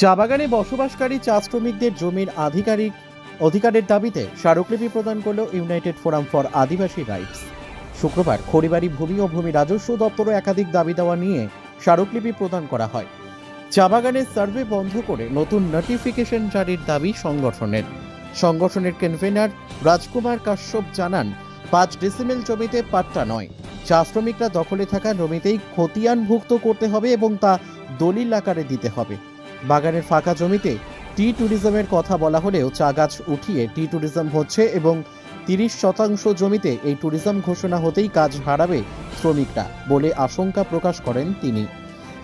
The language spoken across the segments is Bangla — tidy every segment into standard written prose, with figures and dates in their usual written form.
চা বাগানে বসবাসকারী চা শ্রমিকদের জমির অধিকারের দাবিতে স্মারকলিপি প্রদান করল United forum for Adivasi rights. শুক্রবার খড়িবাড়ি ভূমি ও ভূমি রাজস্ব দপ্তরে একাধিক দাবি দেওয়া নিয়ে স্মারকলিপি প্রদান করা হয়। চা বাগানের সার্ভে বন্ধ করে নতুন নোটিফিকেশন জারির দাবি সংগঠনের কনভেনার রাজকুমার কাশ্যপ জানান, 5 ডেসিমেল জমিতে পাট্টা নয়, চা শ্রমিকরা দখলে থাকা জমিতেই খতিয়ানভুক্ত করতে হবে এবং তা দলিল আকারে দিতে হবে। বাগানের ফাঁকা জমিতে টি ট্যুরিজমের কথা বলা হলেও চা গাছ উঠিয়ে টি ট্যুরিজম হচ্ছে এবং 30% জমিতে এই ট্যুরিজম ঘোষণা হতেই কাজ হারাবে শ্রমিকরা বলে আশঙ্কা প্রকাশ করেন তিনি।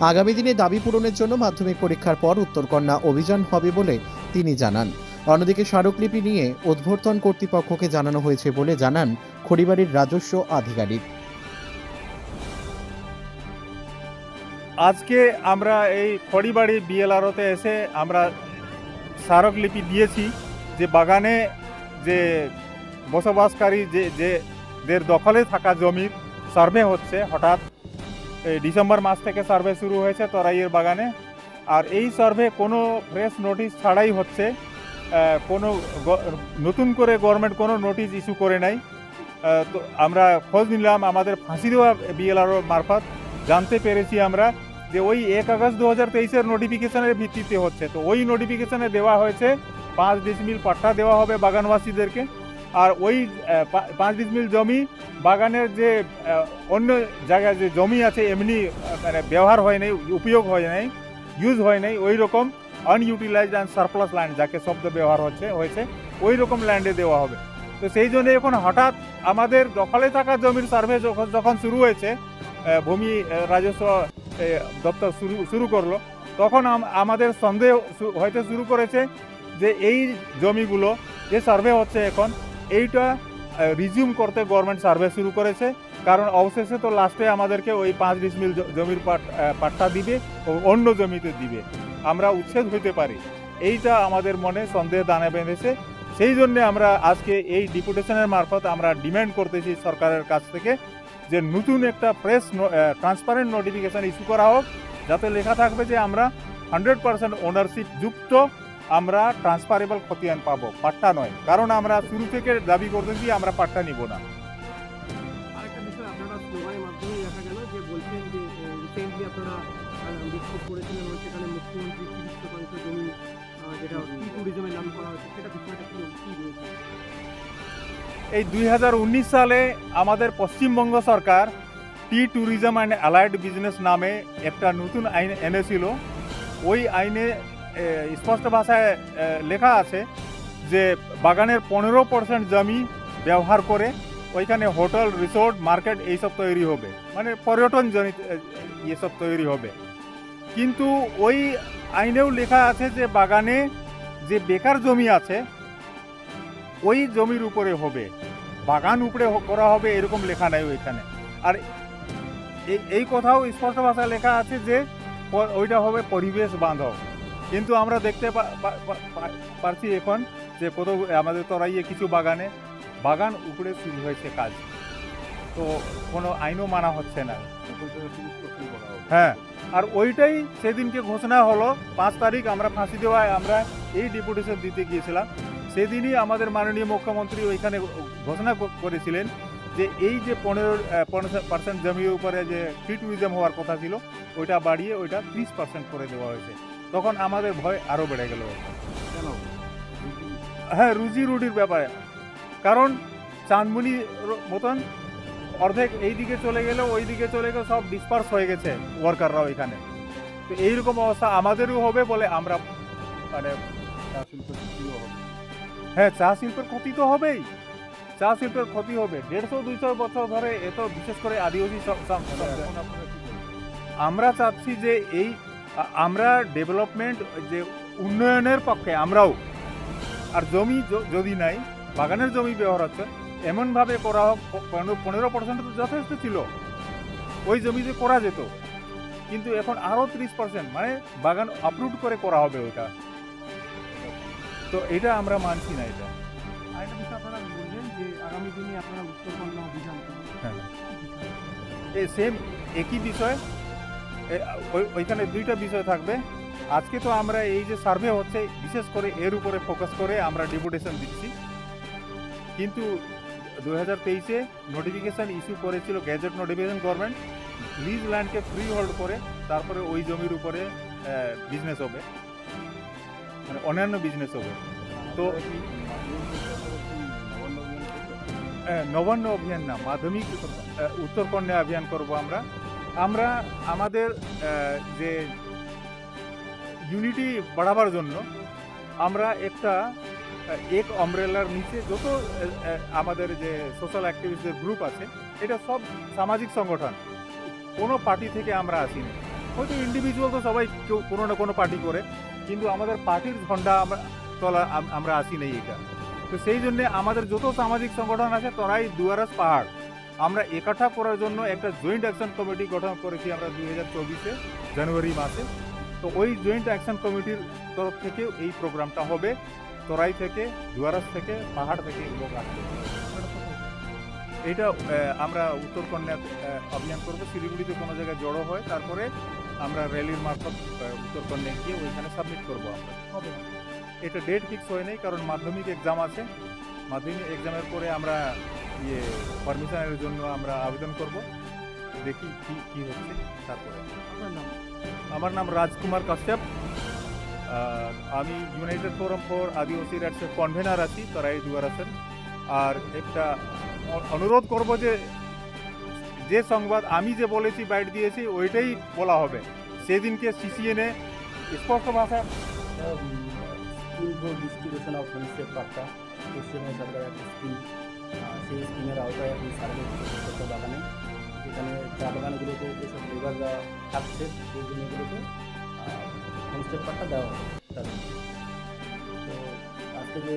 আগামী দিনে দাবি পূরণের জন্য মাধ্যমিক পরীক্ষার পর উত্তরকন্যা অভিযান হবে বলে তিনি জানান। অন্যদিকে স্মারকলিপি নিয়ে উদ্বোধন কর্তৃপক্ষকে জানানো হয়েছে বলে জানান খড়িবাড়ির রাজস্ব আধিকারিক। আজকে আমরা এই খড়িবাড়ি বিএলআরওতে এসে আমরা স্মারকলিপি দিয়েছি যে বাগানে যে বসবাসকারী যেদের দখলে থাকা জমির সার্ভে হচ্ছে, হঠাৎ ডিসেম্বর মাস থেকে সার্ভে শুরু হয়েছে তরাইয়ের বাগানে। আর এই সার্ভে কোনো প্রেস নোটিশ ছাড়াই হচ্ছে, কোনো নতুন করে গভর্নমেন্ট কোনো নোটিশ ইস্যু করে নাই। তো আমরা খোঁজ নিলাম, আমাদের ফাঁসি দেওয়া বিএলআরও মারফত জানতে পেরেছি আমরা যে ওই 1 আগস্ট 2023-এর নোটিফিকেশনের ভিত্তিতে হচ্ছে। তো ওই নোটিফিকেশনে দেওয়া হয়েছে 5 ডিসমিল পাট্টা দেওয়া হবে বাগানবাসীদেরকে। আর ওই 5 ডিসমিল জমি বাগানের যে অন্য জায়গায় যে জমি আছে এমনি মানে ব্যবহার হয় নাই, উপয়োগ হয় নাই, ইউজ হয় নাই, ওই রকম আনইউটিলাইজড অ্যান্ড সারপ্লাস ল্যান্ড যাকে শব্দ ব্যবহার হয়েছে ওই রকম ল্যান্ডে দেওয়া হবে। তো সেই জন্য এখন হঠাৎ আমাদের দখলে থাকা জমির সার্ভে যখন শুরু হয়েছে, ভূমি রাজস্ব দপ্তর শুরু করলো, তখন আমাদের সন্দেহ হয়তো শুরু করেছে যে এই জমিগুলো যে সার্ভে হচ্ছে এখন এইটা রিজিউম করতে গভর্নমেন্ট সার্ভে শুরু করেছে। কারণ অবশেষে তো লাস্টে আমাদেরকে ওই 5 ডিসমিল জমির পাট্টা দিবে ও অন্য জমিতে দিবে, আমরা উচ্ছেদ হইতে পারি, এইটা আমাদের মনে সন্দেহ দানা বেঁধেছে। সেই জন্য আমরা আজকে এই ডেপুটেশনের মারফত আমরা ডিমান্ড করতেছি সরকারের কাছ থেকে যে নতুন একটা প্রেস ট্রান্সপারেন্ট নোটিফিকেশান ইস্যু করা হোক, যাতে লেখা থাকবে যে আমরা 100% ওনারশিপ যুক্ত আমরা ট্রান্সফারেবল খতিয়ান পাবো, পাট্টা নয়। কারণ আমরা শুরু থেকে দাবি করতেছি আমরা পাট্টা নিব না। আরেকটা বিষয়, আপনারা স্লোগানের মাধ্যমে দেখা গেল যে বলছেন যে রিসেন্টলি আপনারা বিক্ষোভ করেছিলেন এবং সেখানে মুখ্যমন্ত্রী 30% জমি যেটা টি ট্যুরিজমের নাম করা হয়েছে, সেটা বিষয়টা কি রয়েছে? এই 2019 সালে আমাদের পশ্চিমবঙ্গ সরকার টি ট্যুরিজম অ্যান্ড অ্যালাইড বিজনেস নামে একটা নতুন আইন এনেছিল। ওই আইনে স্পষ্ট ভাষায় লেখা আছে যে বাগানের 15% জমি ব্যবহার করে ওইখানে হোটেল, রিসোর্ট, মার্কেট এইসব তৈরি হবে, মানে পর্যটন জনিত এসব তৈরি হবে। কিন্তু ওই আইনেও লেখা আছে যে বাগানে যে বেকার জমি আছে ওই জমির উপরে হবে, বাগান উপরে করা হবে এরকম লেখা নাই ওইখানে। আর এই কথাও স্পষ্ট ভাষায় লেখা আছে যে ওইটা হবে পরিবেশ বান্ধব। কিন্তু আমরা দেখতে পারছি এখন যে কত আমাদের তরাইয়ে কিছু বাগান উপরে শুরু হয়েছে কাজ, তো কোনো আইনও মানা হচ্ছে না। হ্যাঁ, আর ওইটাই সেদিনকে ঘোষণা হলো 5 তারিখ আমরা ফাঁসি দেওয়ায় আমরা এই ডেপুটেশন দিতে গিয়েছিলাম। সেদিনই আমাদের মাননীয় মুখ্যমন্ত্রী ওইখানে ঘোষণা করেছিলেন যে এই যে 15% জমির উপরে যে ফ্রি ট্যুরিজম হওয়ার কথা ছিল ওইটা বাড়িয়ে ওইটা 30% করে দেওয়া হয়েছে। তখন আমাদের ভয় আরও বেড়ে গেল। কেন? হ্যাঁ, রুজি রুটির ব্যাপারে। কারণ চাঁদমুনি মতন অর্ধেক এই দিকে চলে গেলে ওই দিকে চলে গেলে সব ডিসপার্স হয়ে গেছে ওয়ার্কাররা ওইখানে। তো এইরকম অবস্থা আমাদেরও হবে বলে আমরা মানে হ্যাঁ, চা শিল্পের ক্ষতি তো হবেই, চা শিল্পের ক্ষতি হবে। 150-200 বছর ধরে এত, বিশেষ করে আদিবাসী আমরা চাচ্ছি যে এই আমরা ডেভেলপমেন্ট যে উন্নয়নের পক্ষে আমরাও। আর জমি যদি নাই, বাগানের জমি ব্যবহার হচ্ছে এমনভাবে করা হোক, 15% তো যথেষ্ট ছিল, ওই জমিতে করা যেত। কিন্তু এখন আরও 30% মানে বাগান আপরুট করে করা হবে ওইটা। তো এটা আমরা মানছি না। এটা আরেকটা বিষয় আপনারা বললেন যে আগামী দিনে আপনারা উত্তরকন্যা অভিযান করবেন। হ্যাঁ, এই সেম একই বিষয়, ওইখানে 2টা বিষয় থাকবে। আজকে তো আমরা এই যে সার্ভে হচ্ছে বিশেষ করে এর উপরে ফোকাস করে আমরা ডেপুটেশন দিচ্ছি, কিন্তু 2023-এ নোটিফিকেশন ইস্যু করেছিল গ্যাজেট নোটিফিকেশন গভর্নমেন্ট, লিজ ল্যান্ডকে ফ্রি হোল্ড করে তারপরে ওই জমির উপরে বিজনেস হবে, মানে অন্যান্য বিজনেস হবে। তো নবান্ন অভিযান না, মাধ্যমিক উত্তর কন্যা অভিযান করব আমরা। আমরা আমাদের যে ইউনিটি বাড়াবার জন্য আমরা একটা এক অমব্রেলার নিচে যত আমাদের যে সোশ্যাল অ্যাক্টিভিস্টদের গ্রুপ আছে, এটা সব সামাজিক সংগঠন, কোনো পার্টি থেকে আমরা আসিনি। হয়তো ইন্ডিভিজুয়াল তো সবাই কেউ কোনো না কোনো পার্টি করে, কিন্তু আমাদের পার্টির ঝন্ডা আমরা আসি নেই এটা। তো সেই জন্যে আমাদের যত সামাজিক সংগঠন আছে তারাই দুয়ারাস পাহাড় আমরা একঠা করার জন্য একটা জয়েন্ট অ্যাকশন কমিটি গঠন করেছি আমরা 2024-এ জানুয়ারি মাসে। তো ওই জয়েন্ট অ্যাকশন কমিটির তরফ থেকে এই প্রোগ্রামটা হবে, তরাই থেকে, দুয়ারাস থেকে, পাহাড় থেকে লোক আসবে। এইটা আমরা উত্তর কন্যা অভিযান করবো, শিলিগুড়িতে কোনো জায়গায় জড়ো হয়, তারপরে আমরা র্যালির মারফত উত্তর কন্যায় গিয়ে ওইখানে সাবমিট করবো আমরা। এটা ডেট ফিক্স হয় নাই, কারণ মাধ্যমিক এক্সাম আছে। মাধ্যমিক এক্সামের পরে আমরা পারমিশনের জন্য আমরা আবেদন করব, দেখি কি হচ্ছে তারপরে। আমার নাম রাজকুমার কাশ্যপ, আমি ইউনাইটেড ফোরাম ফর আদিবাসী রাইটসের কনভেনার আছি তরাই দুয়ারাসের। আর একটা অনুরোধ করব যে সংবাদ আমি যে বলেছি, বাইট দিয়েছি, ওইটাই বলা হবে। সেদিনকে সিসিএনে স্পষ্ট ভাষায় ডিস্ট্রিবিউশন অফ হোমস্টে পাট্টা পশ্চিমবঙ্গ সরকারের একটা স্কিম, সেই স্কিমের আওতায় এখন সার্ভে প্রত্যেকটা বাগানে, যেখানে চা বাগানগুলোতে যেসব লেবাররা থাকছে সেই জমিগুলোতে হোমস্টে পাট্টা দেওয়া হবে তাদের। তো আজকে যে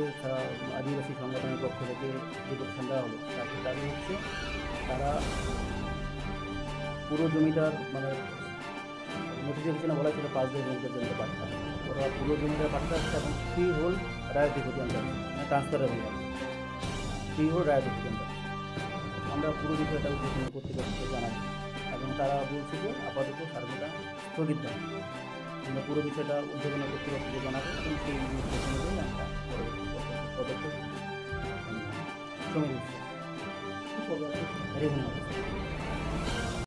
আদিবাসী সংগঠনের পক্ষ থেকে যে প্রতিষ্ঠান দেওয়া হলো তাতে দাবি হচ্ছে তারা পুরো জমিটার, মানে নোটিফিকেশনে বলা ছিল 5 দিনের জমিটার জমিতে পাট্টা, ওরা পুরো জমিটার পাট্টা হচ্ছে এবং ফ্রি হোল্ড রায়তি ক্ষতিয়ান্ত, মানে ট্রান্সফারেবল ফ্রি হোল্ড রায়তি ক্ষতিয়ান্ত। আমরা পুরো বিষয়টা উদ্বোধন কর্তৃপক্ষকে জানাই এবং তারা বলছে যে আপাতত সার্ভেটা স্থগিত দেয়। আমরা পুরো বিষয়টা উদ্বোধন কর্তৃপক্ষকে জানাবো এবং সেই অনুযায়ী আমরা পদক্ষেপ সময় দিচ্ছি।